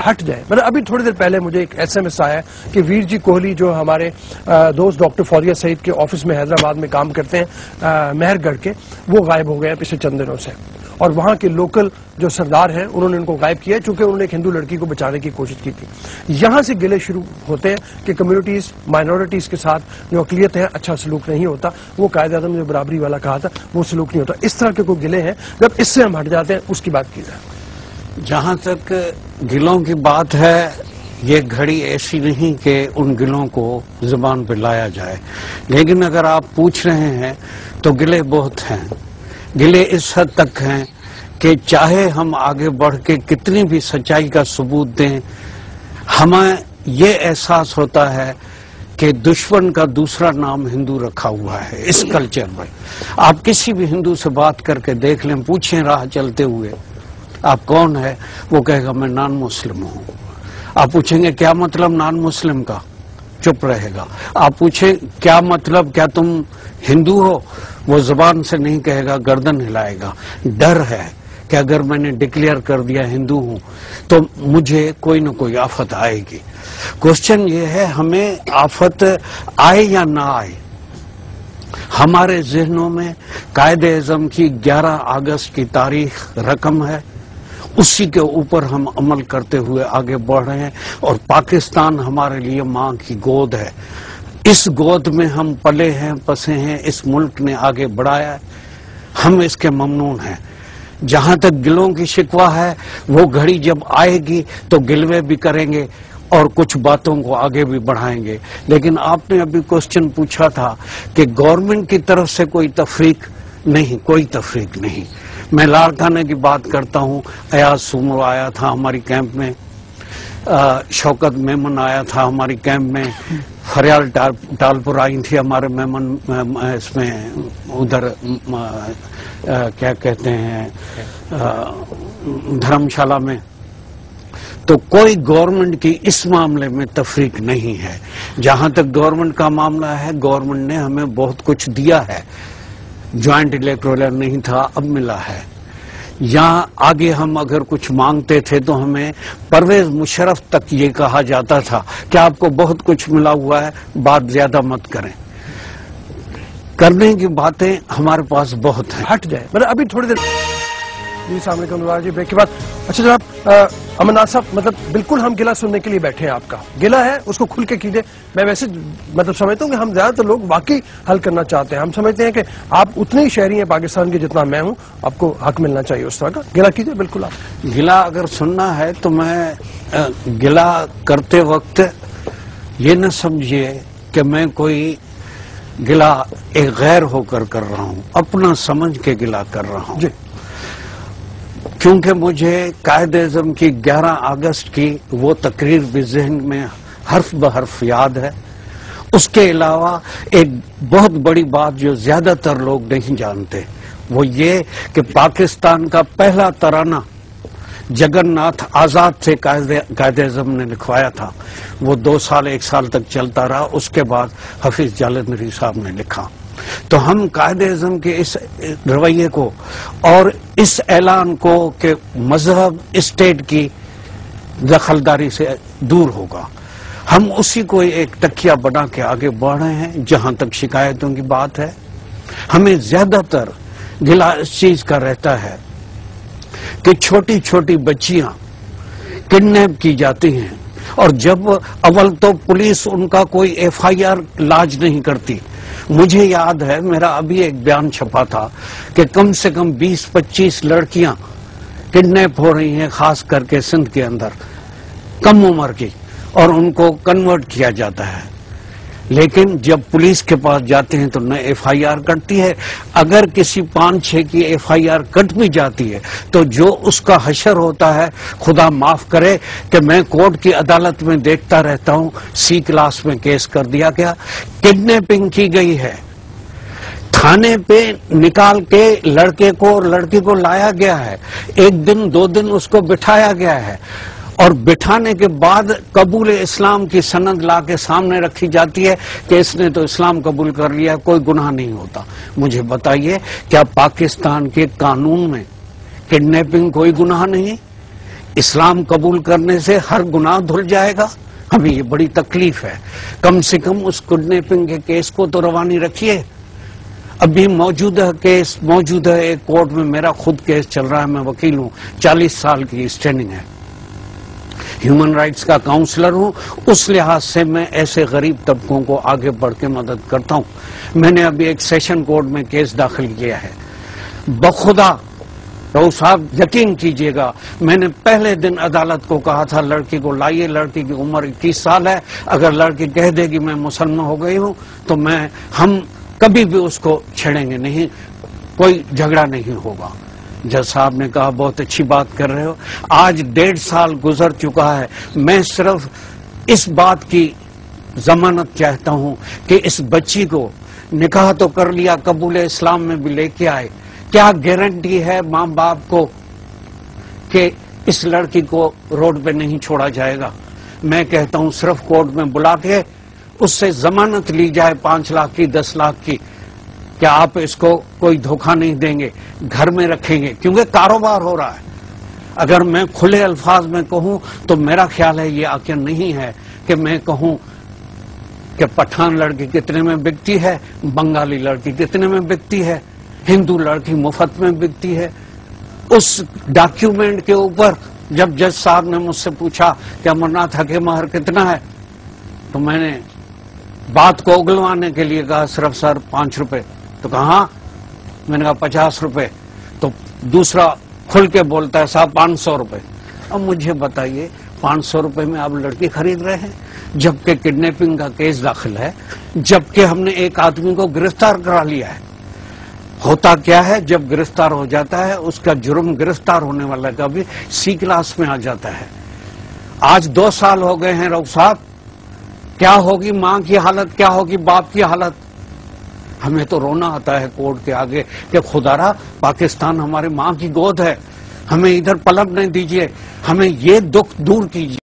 ہٹ جائے. مطلب ابھی تھوڑی دیر پہلے مجھے ایک SMS آیا کہ ویر جی کوہلی جو ہمارے دوست ڈاکٹر فوزیہ سعید کے آفس میں حیدرآباد میں کام کرتے ہیں مہر گڑھ کے, وہ غائب ہو گئے ہیں پچھلے چند دنوں سے, اور وہاں کے لوکل جو سردار ہیں انہوں نے ان کو غائب کیا چونکہ انہوں نے ایک ہندو لڑکی کو بچانے کی کوشش کی تھی. یہاں سے گلے شروع ہوتے ہیں کہ کمیونٹیز مائنورٹیز کے ساتھ جو اقلیت ہے اچھا سلوک نہیں ہوتا, وہ قائد اعظم نے جو برابری والا کہا تھا وہ سلوک نہیں ہوتا. اس طرح کے کوئی گلے ہیں, جب اس سے ہم ہٹ جاتے ہیں اس کی بات کی جائے. جہاں تک گلوں کی بات ہے, یہ گھڑی ایسی نہیں کہ ان گلوں کو زبان پہ لایا جائے, لیکن اگر آپ پوچھ رہے ہیں تو گلے بہت ہیں. گلے اس حد تک ہیں کہ چاہے ہم آگے بڑھ کے کتنی بھی سچائی کا ثبوت دیں, ہمیں یہ احساس ہوتا ہے کہ دشمن کا دوسرا نام ہندو رکھا ہوا ہے اس کلچر میں. آپ کسی بھی ہندو سے بات کر کے دیکھ لیں, پوچھیں راہ چلتے ہوئے آپ کون ہے, وہ کہے گا میں نان مسلم ہوں. آپ پوچھیں گے کیا مطلب نان مسلم کا, چپ رہے گا. آپ پوچھیں کیا مطلب, کیا تم ہندو ہو, وہ زبان سے نہیں کہے گا, گردن ہلائے گا. ڈر ہے کہ اگر میں نے ڈکلیئر کر دیا ہندو ہوں تو مجھے کوئی نہ کوئی آفت آئے گی. کوشچن یہ ہے ہمیں آفت آئے یا نہ آئے, ہمارے ذہنوں میں قائد اعظم کی 11 اگست کی تاریخ رقم ہے, اسی کے اوپر ہم عمل کرتے ہوئے آگے بڑھ رہے ہیں, اور پاکستان ہمارے لیے ماں کی گود ہے. اس گود میں ہم پلے ہیں, پسے ہیں, اس ملک نے آگے بڑھایا ہے, ہم اس کے ممنون ہیں. جہاں تک گلوں کی شکوہ ہے, وہ گھڑی جب آئے گی تو گلوے بھی کریں گے اور کچھ باتوں کو آگے بھی بڑھائیں گے. لیکن آپ نے ابھی کوسچن پوچھا تھا کہ گورنمنٹ کی طرف سے کوئی تفریق نہیں, کوئی تفریق نہیں. میں لاڑکانے کی بات کرتا ہوں, ایاز سومرو آیا تھا ہماری کیمپ میں, شوکت میمن آیا تھا ہماری کیمپ میں, فریال ٹالپور آئی تھی ہمارے میمن اس میں ادھر کیا کہتے ہیں دھرم شالہ میں. تو کوئی گورنمنٹ کی اس معاملے میں تفریق نہیں ہے. جہاں تک گورنمنٹ کا معاملہ ہے, گورنمنٹ نے ہمیں بہت کچھ دیا ہے. جوائنٹ الیکٹورل نہیں تھا, اب ملا ہے. یہاں آگے ہم اگر کچھ مانگتے تھے تو ہمیں پرویز مشرف تک یہ کہا جاتا تھا کہ آپ کو بہت کچھ ملا ہوا ہے, بات زیادہ مت کریں. کرنے کی باتیں ہمارے پاس بہت ہیں, ہٹ جائے. مطلب ابھی تھوڑی دیر. جی السلام علیکم نوار جی, بریک کے بعد. اچھا جناب امرناتھ صاحب, مطلب بالکل ہم گلہ سننے کے لیے بیٹھے ہیں, آپ کا گلہ ہے اس کو کھل کے کیجئے. میں ویسے مطلب سمجھتا ہوں کہ ہم زیادہ تر لوگ واقعی حل کرنا چاہتے ہیں. ہم سمجھتے ہیں کہ آپ اتنے ہی شہری ہیں پاکستان کے جتنا میں ہوں, آپ کو حق ملنا چاہیے اس طرح کا. گلہ کیجئے بالکل. آپ گلہ اگر سننا ہے تو میں گلہ کرتے وقت یہ نہ سمجھیے کہ میں کوئی گلہ ایک غیر ہو کر رہا ہوں, اپنا سمجھ کے گلہ کر رہا ہوں. جی. کیونکہ مجھے قائد اعظم کی 11 اگست کی وہ تقریر بھی ذہن میں حرف بحرف یاد ہے. اس کے علاوہ ایک بہت بڑی بات جو زیادہ تر لوگ نہیں جانتے, وہ یہ کہ پاکستان کا پہلا ترانہ جگن ناتھ آزاد سے قائد اعظم نے لکھوایا تھا. وہ 2 سال 1 سال تک چلتا رہا, اس کے بعد حفیظ جالندھری صاحب نے لکھا. تو ہم قائد اعظم کے اس رویے کو اور اس اعلان کو کہ مذہب اسٹیٹ کی دخلداری سے دور ہوگا, ہم اسی کو ایک تکیہ بنا کے آگے بڑھ رہے ہیں. جہاں تک شکایتوں کی بات ہے, ہمیں زیادہ تر گلہ اس چیز کا رہتا ہے کہ چھوٹی چھوٹی بچیاں کڈنیپ کی جاتی ہیں, اور جب اول تو پولیس ان کا کوئی FIR لاج نہیں کرتی. مجھے یاد ہے میرا ابھی ایک بیان چھپا تھا کہ کم سے کم 20-25 لڑکیاں کڈنیپ ہو رہی ہیں, خاص کر کے سندھ کے اندر, کم عمر کی, اور ان کو کنورٹ کیا جاتا ہے. لیکن جب پولیس کے پاس جاتے ہیں تو نہ FIR کٹتی ہے. اگر کسی 5-6 کی FIR کٹ بھی جاتی ہے تو جو اس کا حشر ہوتا ہے, خدا معاف کرے کہ میں کورٹ کی عدالت میں دیکھتا رہتا ہوں, C کلاس میں کیس کر دیا گیا, کڈنیپنگ کی گئی ہے, تھانے پہ نکال کے لڑکے کو اور لڑکی کو لایا گیا ہے, 1 دن 2 دن اس کو بٹھایا گیا ہے, اور بٹھانے کے بعد قبول اسلام کی سند لا کے سامنے رکھی جاتی ہے کہ اس نے تو اسلام قبول کر لیا, کوئی گناہ نہیں ہوتا. مجھے بتائیے کیا پاکستان کے قانون میں کڈنیپنگ کوئی گناہ نہیں؟ اسلام قبول کرنے سے ہر گناہ دھل جائے گا؟ ہمیں یہ بڑی تکلیف ہے. کم سے کم اس کڈنیپنگ کے کیس کو تو روانی رکھیے. ابھی موجودہ کیس موجود ہے ایک کورٹ میں، میرا خود کیس چل رہا ہے، میں وکیل ہوں، 40 سال کی اسٹینڈنگ ہے، ہیومن رائٹس کا کاؤنسلر ہوں. اس لحاظ سے میں ایسے غریب طبقوں کو آگے بڑھ کے مدد کرتا ہوں. میں نے ابھی ایک سیشن کورٹ میں کیس داخل کیا ہے. بخدا رؤوف صاحب یقین کیجئے گا، میں نے پہلے دن عدالت کو کہا تھا لڑکی کو لائیے، لڑکی کی عمر 21 سال ہے، اگر لڑکی کہہ دے گی میں مسلمان ہو گئی ہوں تو ہم کبھی بھی اس کو چھیڑیں گے نہیں، کوئی جھگڑا نہیں ہوگا. جج صاحب نے کہا بہت اچھی بات کر رہے ہو. آج 1.5 سال گزر چکا ہے، میں صرف اس بات کی ضمانت چاہتا ہوں کہ اس بچی کو نکاح تو کر لیا، قبول اسلام میں بھی لے کے آئے، کیا گارنٹی ہے ماں باپ کو کہ اس لڑکی کو روڈ پہ نہیں چھوڑا جائے گا؟ میں کہتا ہوں صرف کورٹ میں بلا کے اس سے ضمانت لی جائے 5 لاکھ کی، 10 لاکھ کی. کیا آپ اس کو کوئی دھوکہ نہیں دیں گے، گھر میں رکھیں گے؟ کیونکہ کاروبار ہو رہا ہے. اگر میں کھلے الفاظ میں کہوں تو میرا خیال ہے یہ عاقل نہیں ہے کہ میں کہوں کہ پٹھان لڑکی کتنے میں بکتی ہے، بنگالی لڑکی کتنے میں بکتی ہے، ہندو لڑکی مفت میں بکتی ہے. اس ڈاکیومنٹ کے اوپر جب جج صاحب نے مجھ سے پوچھا کہ امرناتھ کے مہر کتنا ہے تو میں نے بات کو اگلوانے کے لیے کہا صرف سر 5 روپے. تو کہاں؟ میں نے کہا 50 روپے. تو دوسرا کھل کے بولتا ہے صاحب 500 روپے. اب مجھے بتائیے 500 روپے میں آپ لڑکی خرید رہے ہیں جبکہ کڈنیپنگ کا کیس داخل ہے، جبکہ ہم نے ایک آدمی کو گرفتار کرا لیا ہے. ہوتا کیا ہے جب گرفتار ہو جاتا ہے اس کا جرم گرفتار ہونے والا کا بھی سی کلاس میں آ جاتا ہے. آج 2 سال ہو گئے ہیں رؤوف صاحب، کیا ہوگی ماں کی حالت، کیا ہوگی باپ کی حالت؟ ہمیں تو رونا آتا ہے کورٹ کے آگے کہ خدا را پاکستان ہمارے ماں کی گود ہے، ہمیں ادھر پلٹ نہیں دیجیے، ہمیں یہ دکھ دور کیجیے.